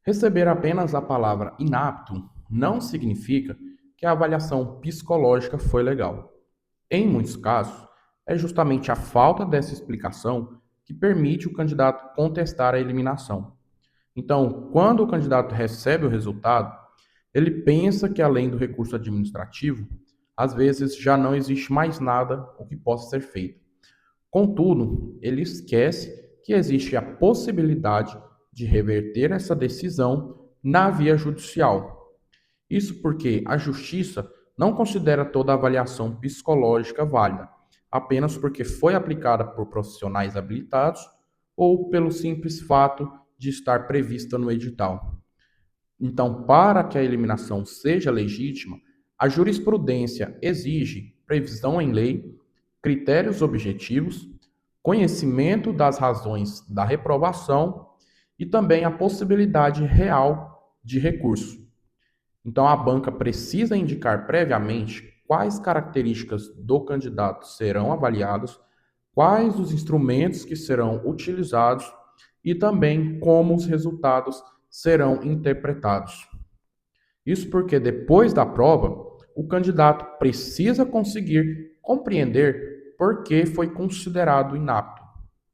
Receber apenas a palavra inapto não significa que a avaliação psicológica foi legal. Em muitos casos, é justamente a falta dessa explicação que permite o candidato contestar a eliminação. Então, quando o candidato recebe o resultado, ele pensa que além do recurso administrativo, às vezes já não existe mais nada o que possa ser feito. Contudo, ele esquece que existe a possibilidade de reverter essa decisão na via judicial. Isso porque a justiça não considera toda avaliação psicológica válida, apenas porque foi aplicada por profissionais habilitados ou pelo simples fato de estar prevista no edital. Então, para que a eliminação seja legítima, a jurisprudência exige previsão em lei, critérios objetivos, conhecimento das razões da reprovação e também a possibilidade real de recurso. Então, a banca precisa indicar previamente quais características do candidato serão avaliadas, quais os instrumentos que serão utilizados e também como os resultados serão interpretados. Isso porque depois da prova, o candidato precisa conseguir compreender por que foi considerado inapto.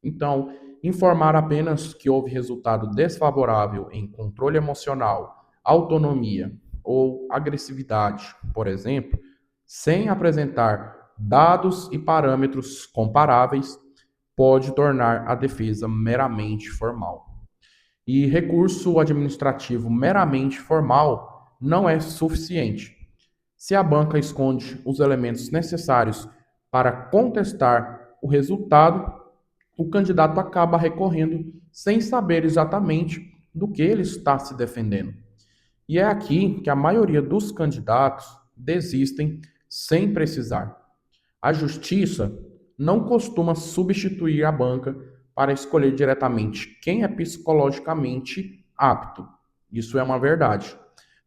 Então, informar apenas que houve resultado desfavorável em controle emocional, autonomia ou agressividade, por exemplo, sem apresentar dados e parâmetros comparáveis, pode tornar a defesa meramente formal. E recurso administrativo meramente formal não é suficiente. Se a banca esconde os elementos necessários para contestar o resultado, o candidato acaba recorrendo sem saber exatamente do que ele está se defendendo. E é aqui que a maioria dos candidatos desistem sem precisar. A justiça não costuma substituir a banca para escolher diretamente quem é psicologicamente apto. Isso é uma verdade.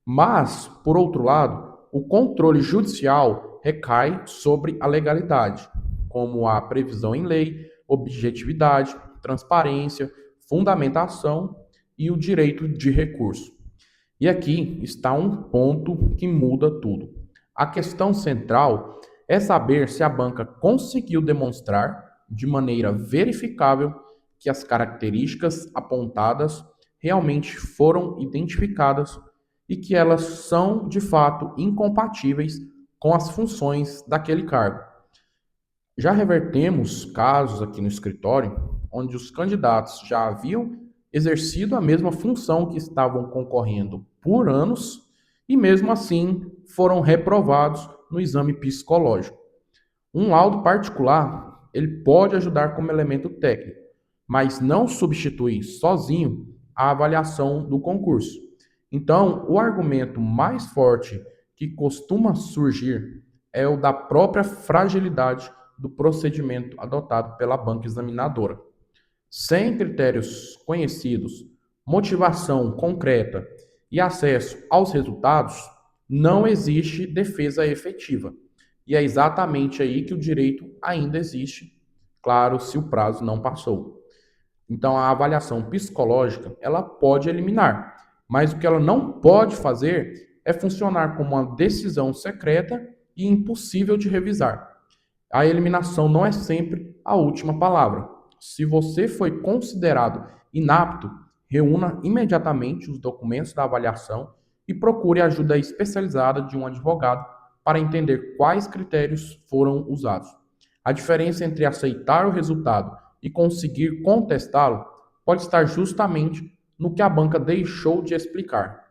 Mas, por outro lado, o controle judicial recai sobre a legalidade, como a previsão em lei, objetividade, transparência, fundamentação e o direito de recurso. E aqui está um ponto que muda tudo. A questão central é saber se a banca conseguiu demonstrar de maneira verificável que as características apontadas realmente foram identificadas e que elas são de fato incompatíveis com as funções daquele cargo. Já revertemos casos aqui no escritório onde os candidatos já haviam exercido a mesma função que estavam concorrendo por anos e mesmo assim foram reprovados no exame psicológico. Um laudo particular, ele pode ajudar como elemento técnico, mas não substitui sozinho a avaliação do concurso. Então, o argumento mais forte que costuma surgir é o da própria fragilidade do procedimento adotado pela banca examinadora. Sem critérios conhecidos, motivação concreta e acesso aos resultados, não existe defesa efetiva. E é exatamente aí que o direito ainda existe, claro, se o prazo não passou. Então, a avaliação psicológica, ela pode eliminar, mas o que ela não pode fazer é funcionar como uma decisão secreta e impossível de revisar. A eliminação não é sempre a última palavra. Se você foi considerado inapto, reúna imediatamente os documentos da avaliação e procure a ajuda especializada de um advogado para entender quais critérios foram usados. A diferença entre aceitar o resultado e conseguir contestá-lo pode estar justamente no que a banca deixou de explicar.